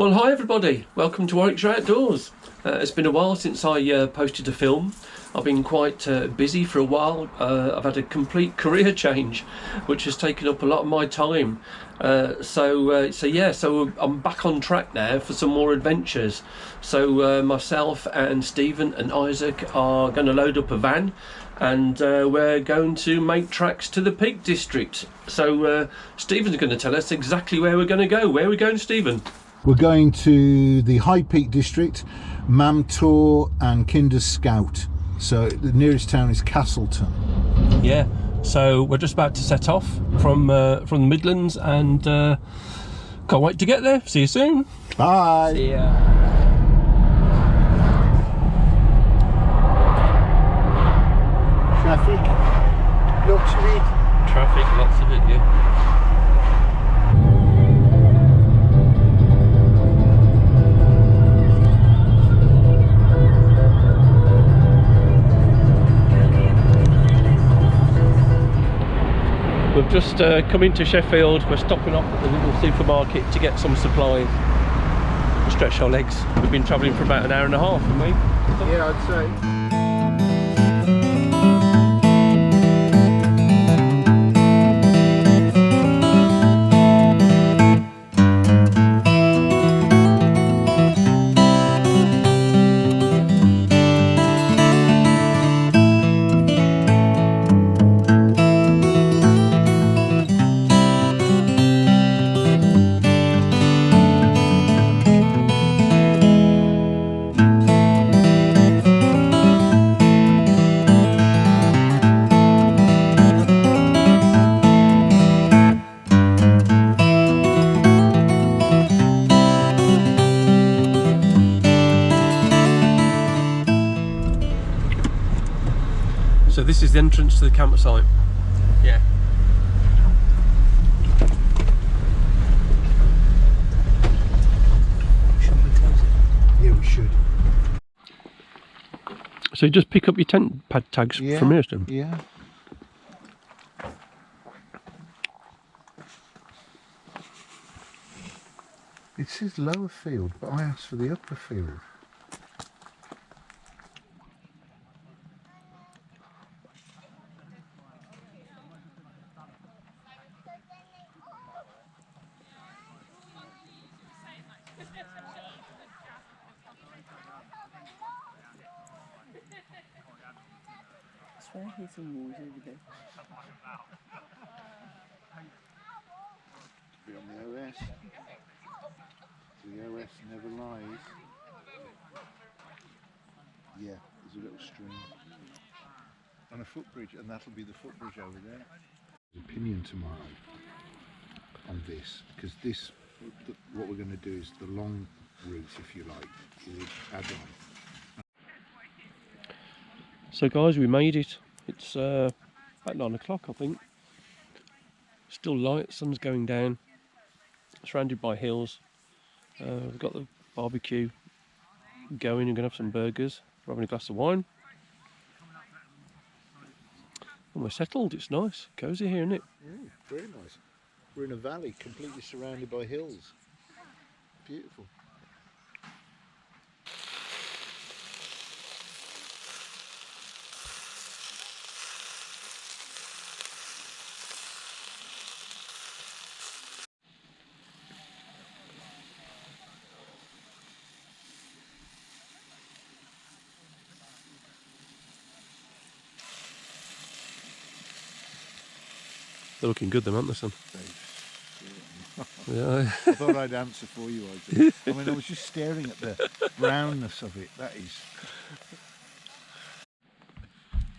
Well, hi everybody, welcome to Warwickshire Outdoors. It's been a while since I posted a film. I've been quite busy for a while. I've had a complete career change, which has taken up a lot of my time. So I'm back on track now for some more adventures. So myself and Stephen and Isaac are going to load up a van, and we're going to make tracks to the Peak District. So Stephen's going to tell us exactly where we're going to go. Where are we going, Stephen? We're going to the High Peak District, Mamtor and Kinder Scout. So the nearest town is Castleton. Yeah, so we're just about to set off from the Midlands, and can't wait to get there. See you soon. Bye. See ya. Traffic, lots of it. Traffic, lots of it, yeah. We've just come into Sheffield. We're stopping off at the little supermarket to get some supplies to stretch our legs. We've been travelling for about an hour and a half, haven't we? Yeah, I'd say. So this is the entrance to the campsite. Yeah. Should we close it? Yeah, we should. So you just pick up your tent pad tags from here, Stephen? Yeah. It says lower field, but I asked for the upper field. I swear I hear some noise over there. Be on the OS. The OS never lies. Yeah, there's a little stream. And a footbridge, and that'll be the footbridge over there. There's opinion tomorrow on this, because this, what we're going to do is the long route, if you like, with Edale. So guys, we made it. It's about 9 o'clock, I think. Still light, sun's going down. Surrounded by hills. We've got the barbecue going. We're going to have some burgers. We're having a glass of wine. And we're settled. It's nice. Cosy here, isn't it? Very nice. We're in a valley completely surrounded by hills. Beautiful. They're looking good, them, aren't they, son? Yeah. I thought I'd answer for you, Isaac. I mean, I was just staring at the brownness of it. That is.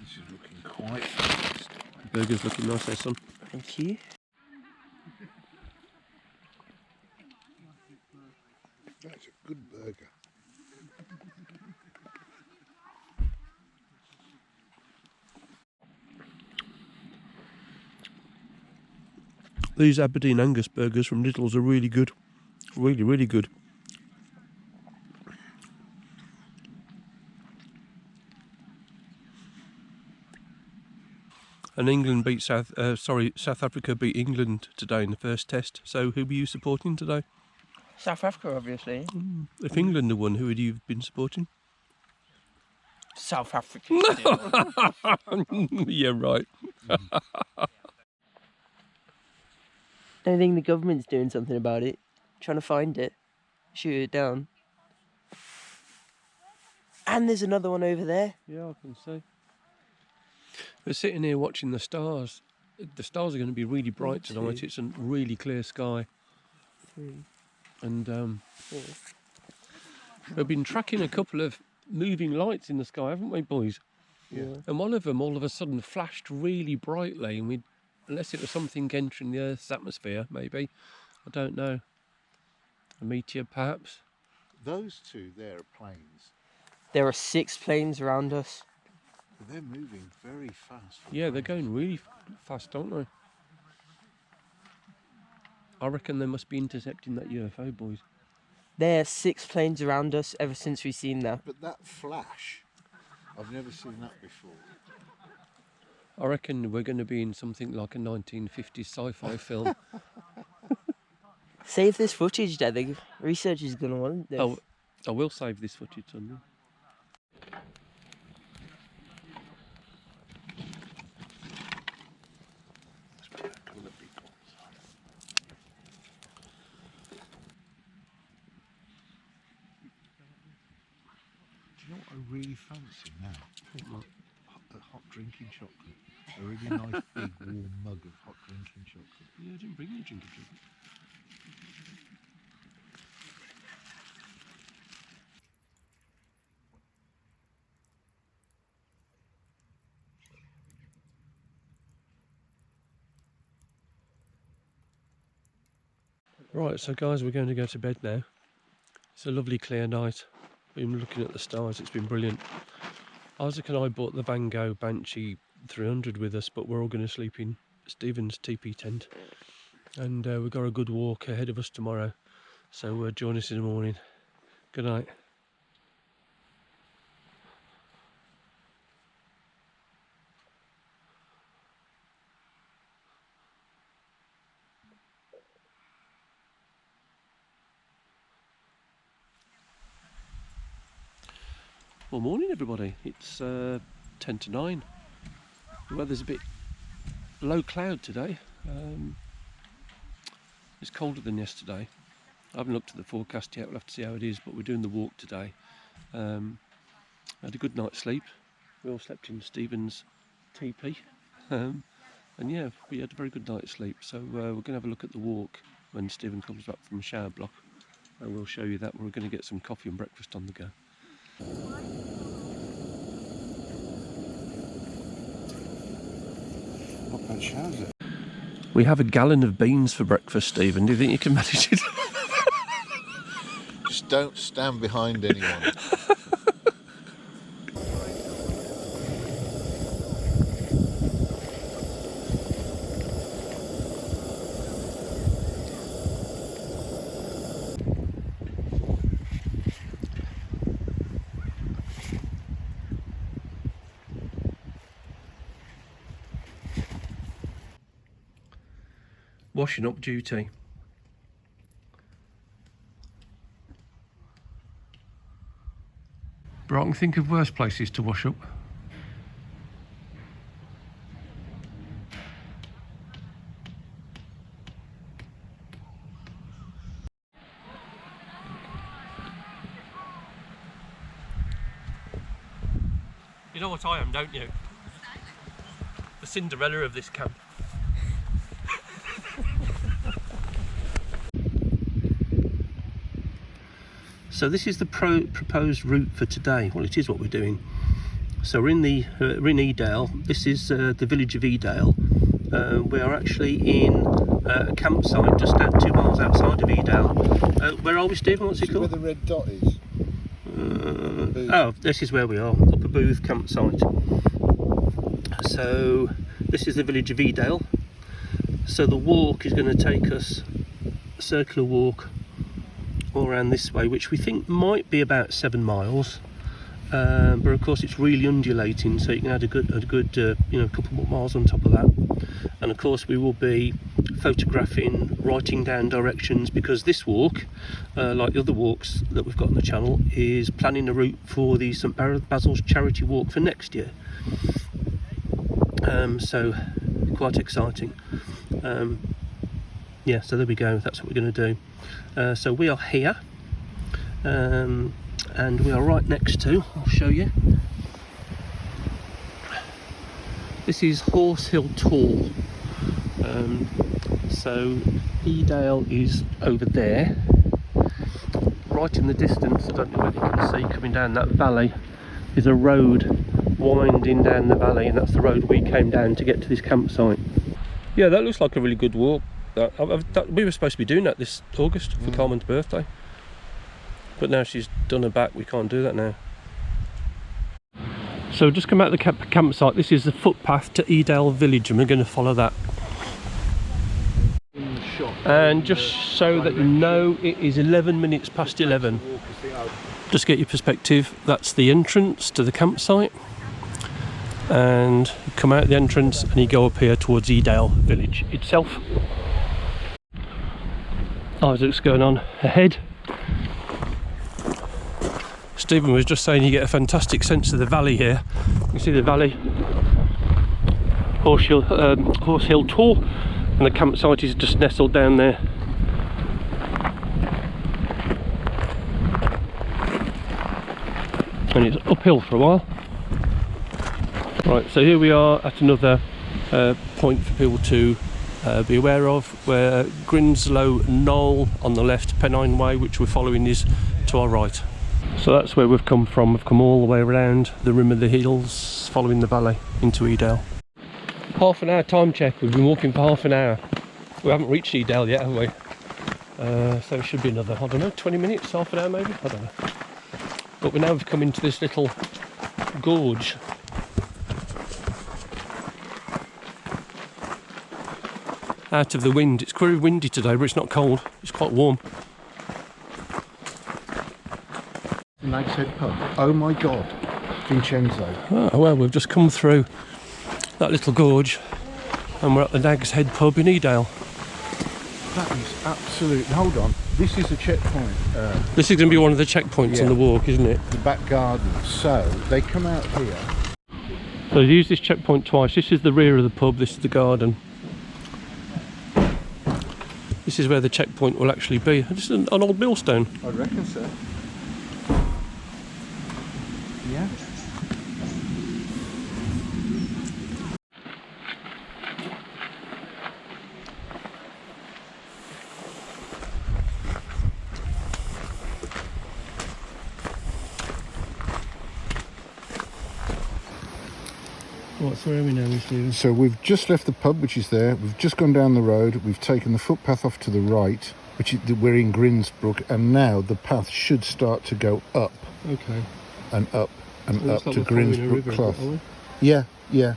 This is looking quite fast. Burger's looking nice there, son. Thank you. That's a good burger. These Aberdeen Angus burgers from Lidl's are really good. Really, really good. And England beat South Africa beat England today in the first test. So who were you supporting today? South Africa, obviously. If England had won, who would you have been supporting? South Africa. Still. Yeah, right. Don't think the government's doing something about it. Trying to find it. Shoot it down. And there's another one over there. Yeah, I can see. We're sitting here watching the stars. The stars are going to be really bright tonight. It's a really clear sky. 3, And 4. we've been tracking a couple of moving lights in the sky, haven't we, boys? Yeah. And one of them all of a sudden flashed really brightly, and unless it was something entering the Earth's atmosphere, maybe. I don't know. A meteor, perhaps? Those two there are planes. There are 6 planes around us. But they're moving very fast. Yeah, they're going really fast, aren't they? I reckon they must be intercepting that UFO, boys. There are 6 planes around us ever since we've seen that. But that flash, I've never seen that before. I reckon we're going to be in something like a 1950s sci-fi film. Save this footage, Dad. The research is going to want this. Oh, I will save this footage, son. Do you know what I really fancy now? A hot drinking chocolate. A really nice big warm mug of hot drinking chocolate. Yeah, I didn't bring you a drink of chocolate. Right, so guys, we're going to go to bed now. It's a lovely clear night. We've been looking at the stars, it's been brilliant. Isaac and I bought the Van Gogh Banshee 300 with us, but we're all going to sleep in Stephen's teepee tent. And we've got a good walk ahead of us tomorrow. So join us in the morning. Good night. Well, morning everybody. It's 10 to 9. The weather's a bit low cloud today. It's colder than yesterday. I haven't looked at the forecast yet, we'll have to see how it is, but we're doing the walk today. Had a good night's sleep. We all slept in Stephen's teepee. And yeah, we had a very good night's sleep. So we're going to have a look at the walk when Stephen comes back from the shower block. And we'll show you that. We're going to get some coffee and breakfast on the go. What bad showers it? We have a gallon of beans for breakfast, Stephen. Do you think you can manage it? Just don't stand behind anyone. Washing up duty. But I can think of worse places to wash up. You know what I am, don't you? The Cinderella of this camp. So this is the proposed route for today. Well, it is what we're doing. So we're in Edale. This is the village of Edale. We are actually in a campsite just 2 miles outside of Edale. Where are we, Stephen? What's it called? Where the red dot is. Oh, this is where we are. Upper Booth campsite. So this is the village of Edale. So the walk is going to take us a circular walk all around this way, which we think might be about 7 miles, but of course it's really undulating, so you can add a good couple more miles on top of that. And of course we will be photographing, writing down directions, because this walk, like the other walks that we've got on the channel, is planning a route for the St Basil's charity walk for next year. So quite exciting. Yeah, so there we go, that's what we're going to do. So we are here, and we are right next to, I'll show you, this is Horse Hill Tor. So Edale is over there, right in the distance. I don't know whether you can see, coming down that valley is a road winding down the valley, and that's the road we came down to get to this campsite. Yeah, that looks like a really good walk. We were supposed to be doing that this August for Carmen's birthday, but now she's done her back, we can't do that now. So just come out of the campsite. This is the footpath to Edale village, and we're going to follow that. And just so that you know, it is 11 minutes past 11. Just get your perspective, that's the entrance to the campsite, and you come out the entrance and you go up here towards Edale village itself. Isaac's going on ahead. Stephen was just saying you get a fantastic sense of the valley here. You can see the valley, Horse Hill Tor, and the campsite is just nestled down there. And it's uphill for a while. Right, so here we are at another point for people to be aware of, where Grinslow Knoll on the left, Pennine Way, which we're following, is to our right. So that's where we've come from. We've come all the way around the rim of the hills, following the valley into Edale. Half an hour time check. We've been walking for half an hour. We haven't reached Edale yet, have we? So it should be another, I don't know, 20 minutes, half an hour maybe? I don't know. But we now have come into this little gorge. Out of the wind. It's very windy today, but it's not cold. It's quite warm. Nags Head Pub. Oh my God, Vincenzo. Oh, well, we've just come through that little gorge and we're at the Nags Head Pub in Edale. That is absolute. Hold on, this is a checkpoint. This is going to be one of the checkpoints on the walk, isn't it? The back garden. So they come out here. So they've used this checkpoint twice. This is the rear of the pub, this is the garden. This is where the checkpoint will actually be. This is an old millstone. I reckon so. Yeah. What's where are we now, Stephen? So we've just left the pub, which is there. We've just gone down the road. We've taken the footpath off to the right, which is, we're in Grinsbrook, and now the path should start to go up. Okay. And up and So up like to Grinsbrook Clough. Yeah, yeah.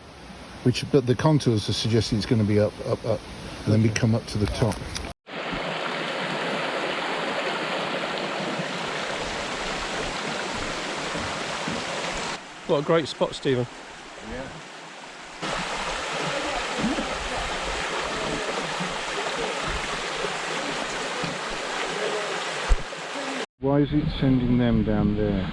But the contours are suggesting it's going to be up, and then we come up to the top. What a great spot, Stephen. Yeah. Why is it sending them down there?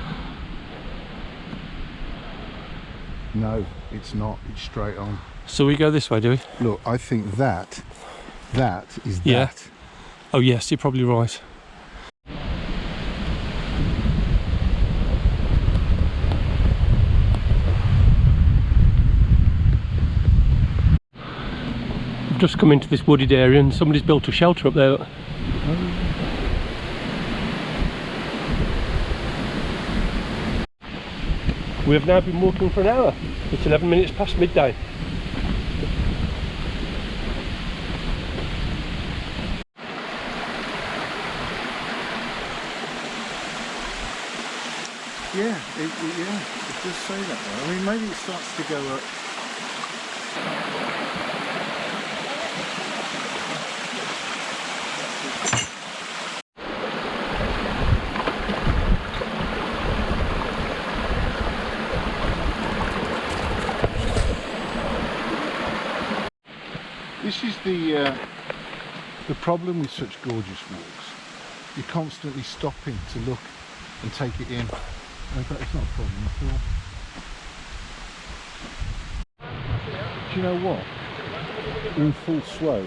No, it's not. It's straight on. So we go this way, do we? Look, I think that is Yeah. that. Oh yes, you're probably right. We've just come into this wooded area and somebody's built a shelter up there. We have now been walking for an hour. It's 11 minutes past midday. Yeah, it does say that though. I mean, maybe it starts to go up. This is the The problem with such gorgeous walks, you're constantly stopping to look and take it in. In fact, it's not a problem at all. Do you know what? In full flow,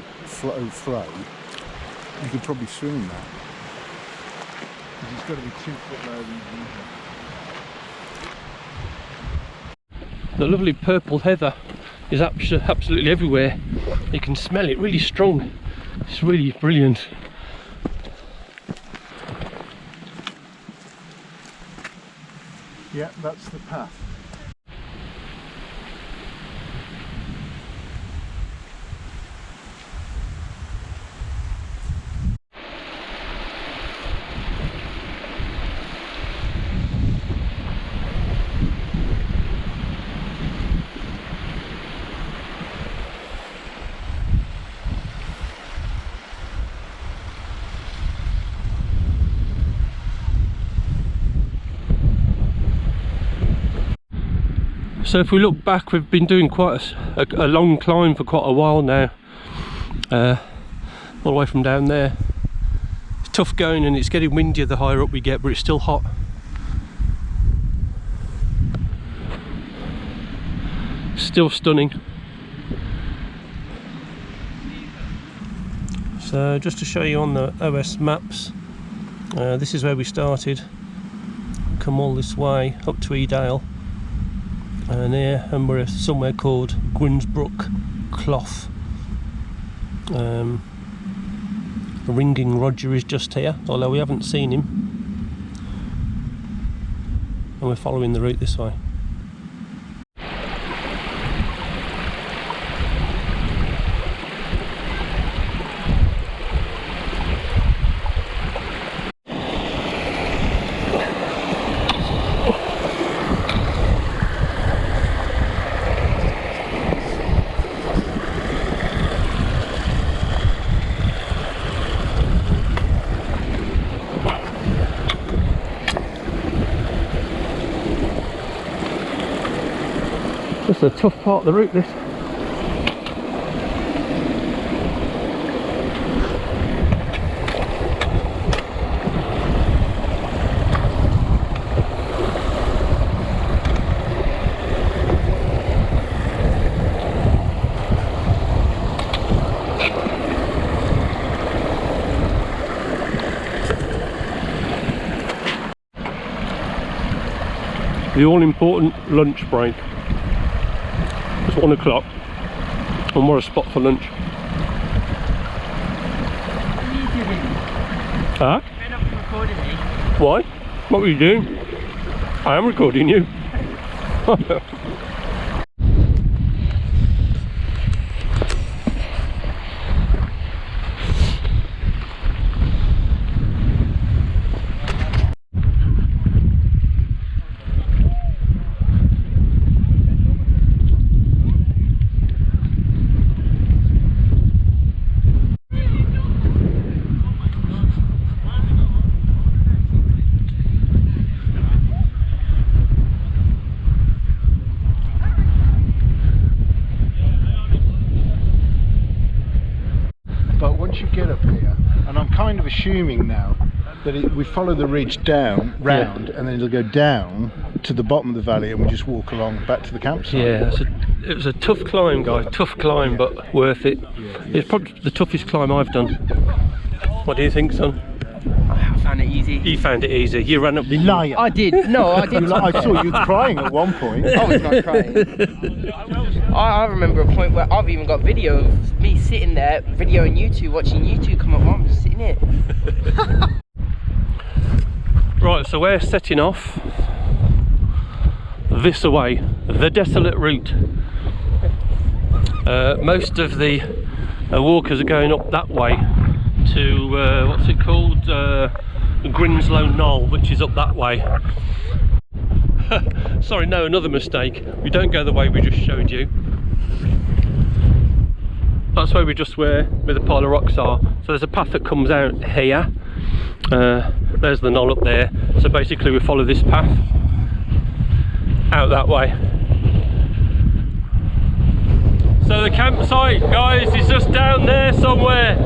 you could probably swim that. Because it's got to be 2 foot lower than the The lovely purple heather is absolutely everywhere. You can smell it really strong. It's really brilliant. Yeah, that's the path. So if we look back, we've been doing quite a long climb for quite a while now, all the way from down there. It's tough going and it's getting windier the higher up we get, but it's still hot. Still stunning. So just to show you on the OS maps, this is where we started. Come all this way up to Edale. And here, and we're somewhere called Gwinsbrook Clough. Ringing Roger is just here, although we haven't seen him. And we're following the route this way. This is a tough part of the route, this. The all-important lunch break. It's 1 o'clock and what a spot for lunch. What are you doing? Huh? You're not recording me. Why? What were you doing? I am recording you. But once you get up here, and I'm kind of assuming now that we follow the ridge down, round, and then it'll go down to the bottom of the valley and we just walk along back to the campsite. Yeah, it was a tough climb, guys. Tough climb, but worth it. It's probably the toughest climb I've done. What do you think, son? I found it easy. You found it easy. You ran up the Liar. I did. No, I did. I saw you crying at one point. I was not crying. I remember a point where I've even got video of me sitting there, videoing YouTube, watching YouTube come up. I'm just sitting here. Right, so we're setting off this way, the desolate route. Most of the walkers are going up that way to what's it called, Grinslow Knoll, which is up that way. Sorry, no, another mistake. We don't go the way we just showed you. That's where we just were, where the pile of rocks are. So there's a path that comes out here. There's the knoll up there. So basically we follow this path out that way. So the campsite, guys, is just down there somewhere.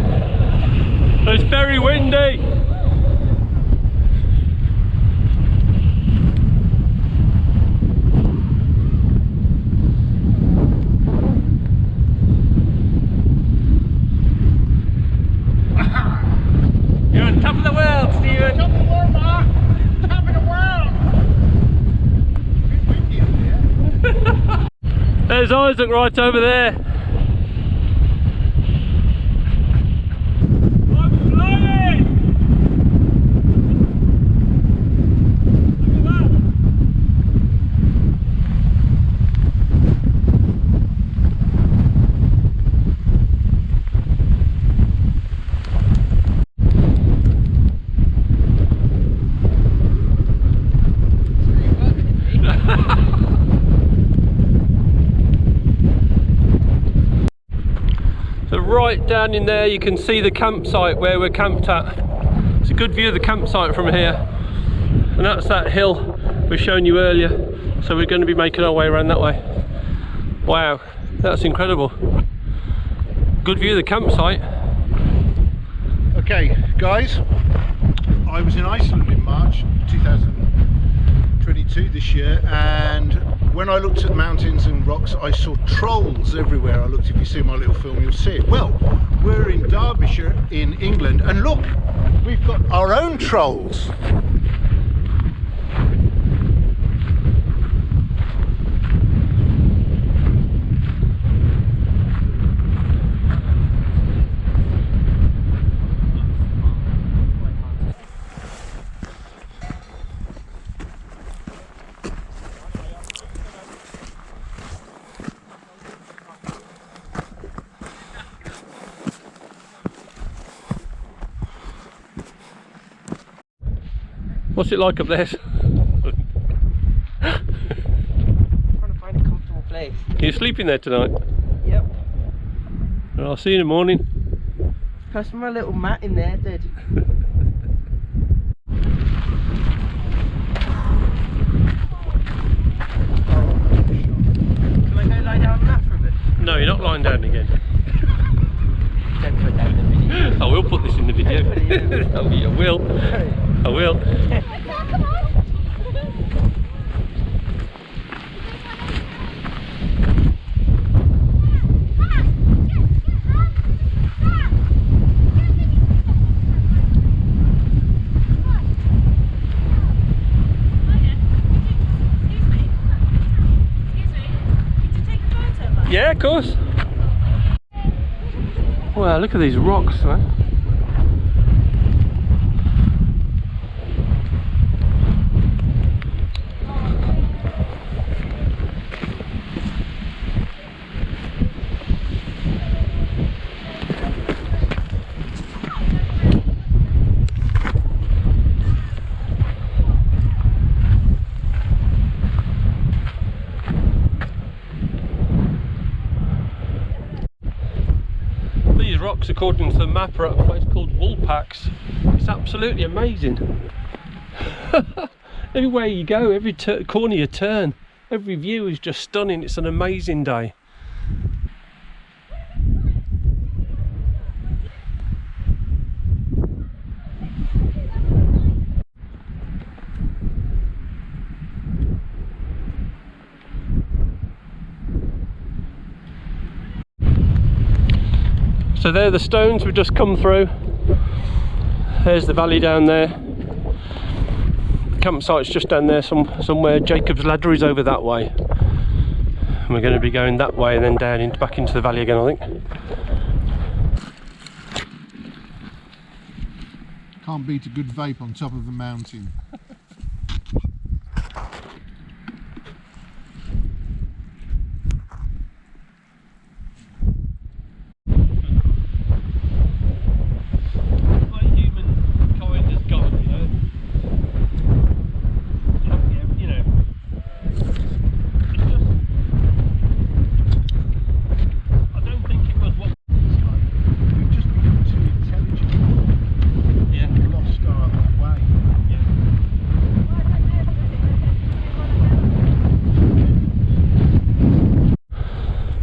It's very windy. You're on top of the world, Stephen. Top of the world, Mark! Top of the world! There's Isaac right over there. Right down in there you can see the campsite where we're camped at. It's a good view of the campsite from here, and that's that hill we showed you earlier, so we're going to be making our way around that way. Wow, that's incredible. Good view of the campsite. Okay guys, I was in Iceland in March 2022 this year, and when I looked at mountains and rocks I saw trolls everywhere. I looked, if you see my little film you'll see it. Well, we're in Derbyshire in England, and look, we've got our own trolls. What's it like up there? I'm trying to find a comfortable place. Are you sleeping there tonight? Yep. Well, I'll see you in the morning. Plus my little mat in there, dude. Can I go lie down on that for a bit? No, you're not lying down again. Don't put that in the video. I will put this in the video. Don't put it in the video. Oh, I will. I will. Yeah, of course. Wow, look at these rocks, man. Rocks, according to the map, are at a place called Woolpacks. It's absolutely amazing. Everywhere you go, every corner you turn, every view is just stunning. It's an amazing day. So there are the stones we've just come through. There's the valley down there. The campsite's just down there somewhere. Jacob's Ladder is over that way. And we're going to be going that way and then down back into the valley again, I think. Can't beat a good vape on top of a mountain.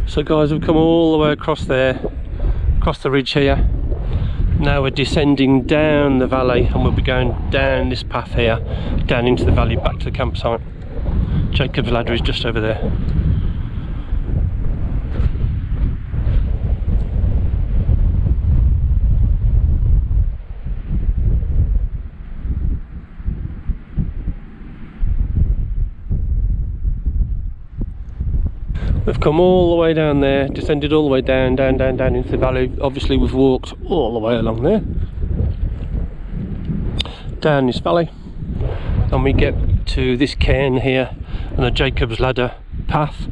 So guys, we've come all the way across there, across the ridge here. Now we're descending down the valley and we'll be going down this path here, down into the valley back to the campsite. Jacob's Ladder is just over there. We've come all the way down there, descended all the way down into the valley. Obviously we've walked all the way along there, down this valley, and we get to this cairn here and the Jacob's Ladder path.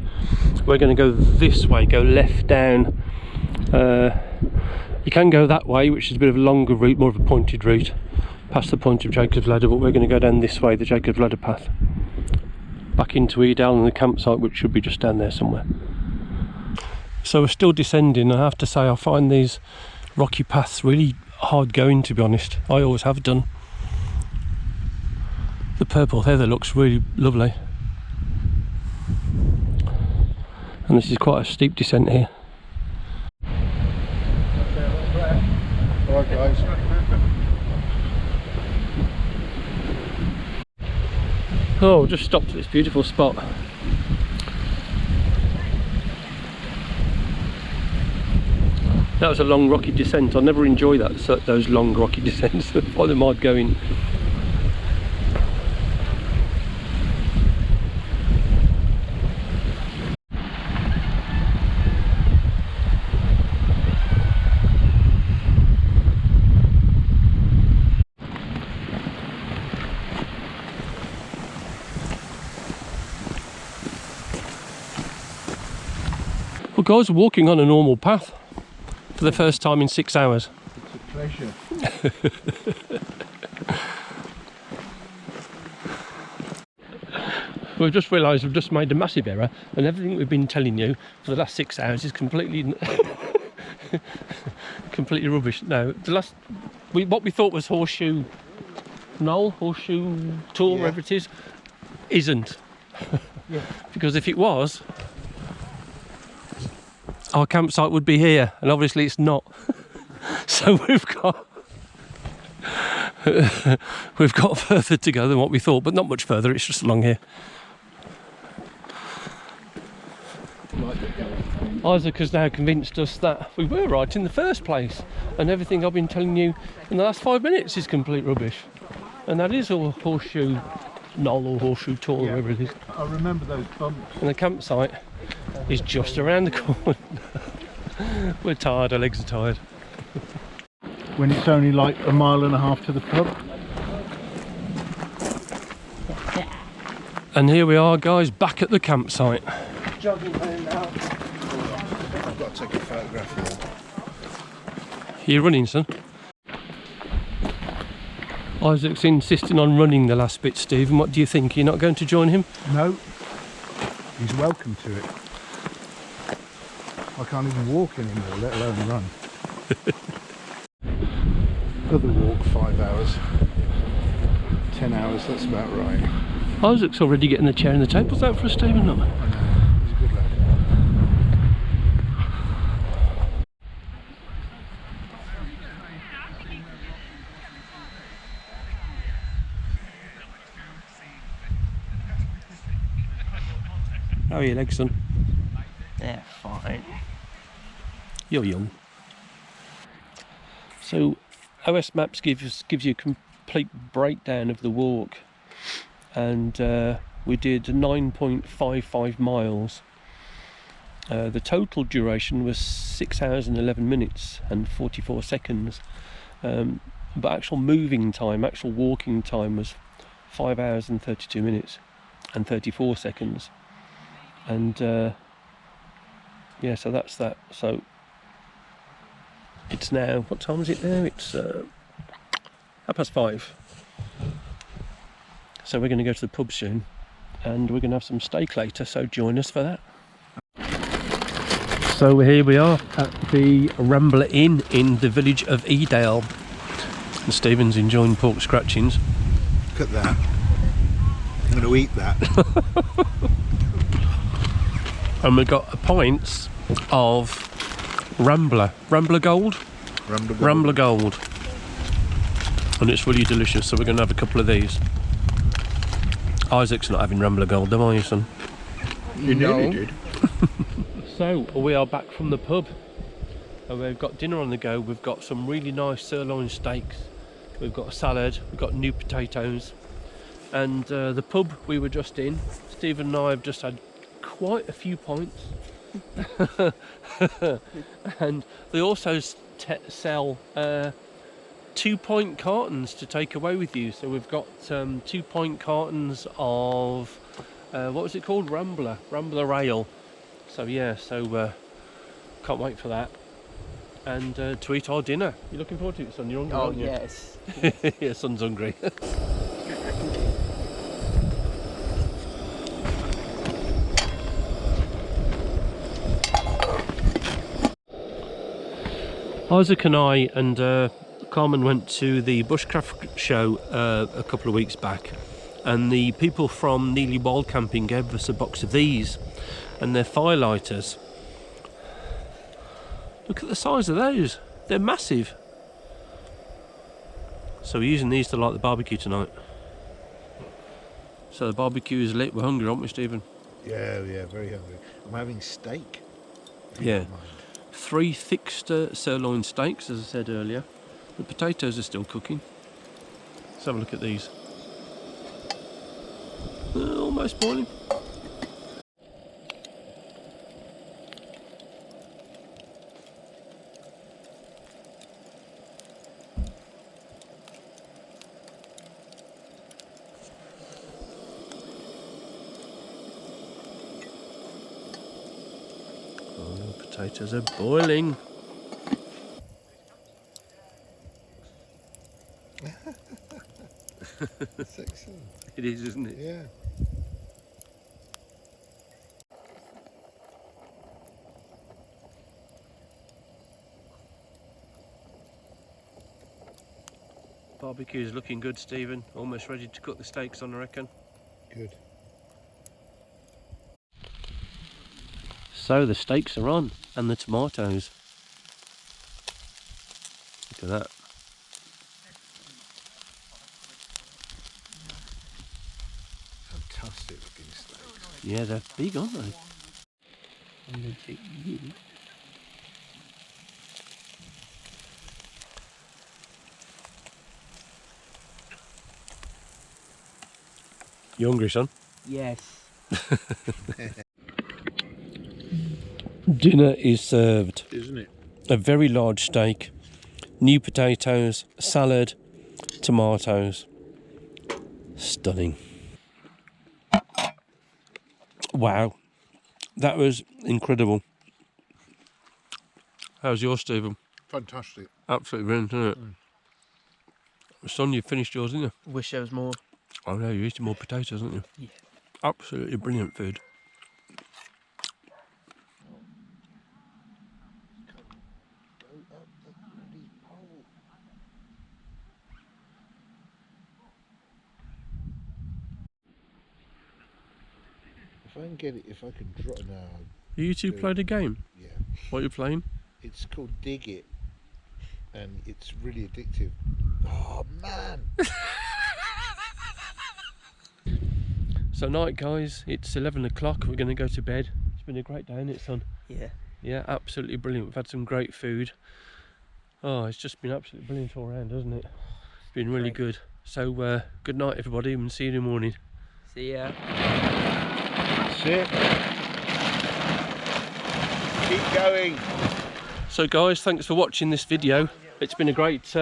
We're going to go this way, go left down. You can go that way, which is a bit of a longer route, more of a pointed route, past the point of Jacob's Ladder, but we're going to go down this way, the Jacob's Ladder path, back into Edale and the campsite, which should be just down there somewhere. So we're still descending. I have to say I find these rocky paths really hard going, to be honest. I always have done. The purple heather looks really lovely, and this is quite a steep descent here. Alright guys. Oh, just stopped at this beautiful spot. That was a long rocky descent. I never enjoy those long rocky descents. I find them hard going. Well guys, we're walking on a normal path for the first time in 6 hours. It's a pleasure. We've just realised we've just made a massive error, and everything we've been telling you for the last 6 hours is completely completely rubbish. No, what we thought was Horseshoe Knoll, Horseshoe Tor, wherever it is, isn't. Yeah. Because if it was, our campsite would be here, and obviously it's not. So we've got further to go than what we thought, but not much further. It's just along here. Isaac has now convinced us that we were right in the first place, and everything I've been telling you in the last 5 minutes is complete rubbish. And that is all Horseshoe Knoll or Horseshoe Tor, or wherever it is. I remember those bumps. And the campsite is just around the corner. We're tired, our legs are tired. When it's only like a mile and a half to the pub. And here we are guys, back at the campsite. Jogging home now. I've got to take a photograph of that. You're running, son? Isaac's insisting on running the last bit, Stephen. What do you think? You're not going to join him? No, he's welcome to it. I can't even walk anymore, let alone run. Other walk 5 hours, 10 hours, that's about right. Isaac's already getting the chair and the tables out for us, Stephen. Not? I know, he's a good lad. How are your legs, son? They're fine. You're young. So OS Maps gives you a complete breakdown of the walk, and we did 9.55 miles. The total duration was 6 hours and 11 minutes and 44 seconds, but actual moving time, actual walking time was 5 hours and 32 minutes and 34 seconds. And yeah, so that's that. So it's now, what time is it now? It's 5:30. So we're going to go to the pub soon, and we're going to have some steak later, so join us for that. So here we are at the Rambler Inn in the village of Edale, and Stephen's enjoying pork scratchings. Look at that. I'm going to eat that. And we've got a pint of Rambler Gold. Rambler Gold. And it's really delicious, so we're going to have a couple of these. Isaac's not having Rambler Gold, am I, son? You nearly did. So, we are back from the pub. We've got dinner on the go. We've got some really nice sirloin steaks. We've got a salad. We've got new potatoes. And the pub we were just in, Stephen and I have just had quite a few pints. And they also sell 2-pint cartons to take away with you. So we've got 2-pint cartons of what was it called? Rambler Ale. So yeah, can't wait for that. And to eat our dinner. You looking forward to it, son? You're hungry, aren't you? Yes. Yeah, son's hungry. Isaac and I and Carmen went to the bushcraft show a couple of weeks back, and the people from Neely Wild Camping gave us a box of these, and they're firelighters. Look at the size of those, they're massive. So we're using these to light the barbecue tonight. So the barbecue is lit, we're hungry, aren't we, Stephen? Yeah, very hungry. I'm having steak. Yeah. 3 thick sirloin steaks, as I said earlier. The potatoes are still cooking. Let's have a look at these. Almost boiling. Potatoes are boiling. That's excellent. It is, isn't it? Yeah. Barbecue is looking good, Stephen. Almost ready to cook the steaks on, I reckon. Good. So the steaks are on, and the tomatoes. Look at that. Fantastic looking steaks. Yeah, they're big, aren't they? I'm going to take you. You hungry, son? Yes. Dinner is served. Isn't it? A very large steak, new potatoes, salad, tomatoes. Stunning. Wow, that was incredible. How's yours, Stephen? Fantastic. Absolutely brilliant, isn't it? Son, you finished yours, didn't you? Wish there was more. Oh no, you're eating more potatoes, aren't you? Yeah. Absolutely brilliant food. If I can get it, if I can draw now. You two played a game? Yeah. What are you playing? It's called Dig It, and it's really addictive. Oh man! So night, guys, it's 11 o'clock, we're going to go to bed. It's been a great day, hasn't it, son? Yeah. Yeah, absolutely brilliant. We've had some great food. Oh, it's just been absolutely brilliant all round, hasn't it? It's been really good. So good night, everybody, and see you in the morning. See ya. That's it. Keep going. So guys, thanks for watching this video. It's been a great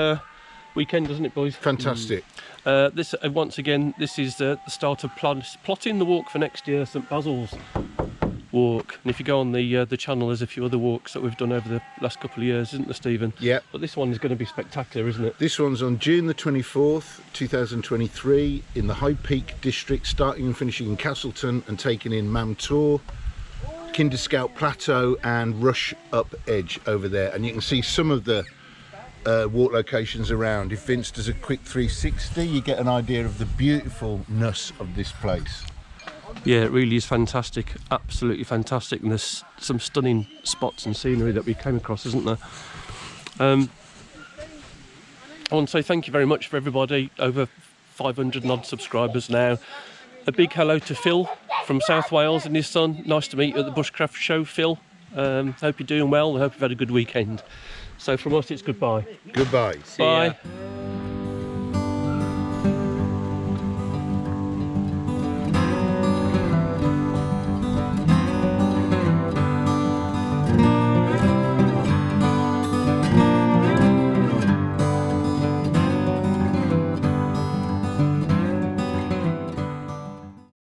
weekend, hasn't it, boys? Fantastic. This once again, this is the start of plotting the walk for next year, St Basil's walk. And if you go on the channel, there's a few other walks that we've done over the last couple of years, isn't there, Stephen? Yeah. But this one is going to be spectacular, isn't it? This one's on June the 24th, 2023, in the High Peak district, starting and finishing in Castleton and taking in Mamtor, Kinder Scout Plateau and Rush Up Edge over there. And you can see some of the walk locations around. If Vince does a quick 360, you get an idea of the beautifulness of this place. Yeah, it really is fantastic, absolutely fantastic, and there's some stunning spots and scenery that we came across, isn't there? I want to say thank you very much for everybody, over 500 and odd subscribers now. A big hello to Phil from South Wales and his son. Nice to meet you at the Bushcraft Show, Phil. Hope you're doing well. I hope you've had a good weekend. So from us, it's goodbye. Goodbye. Bye.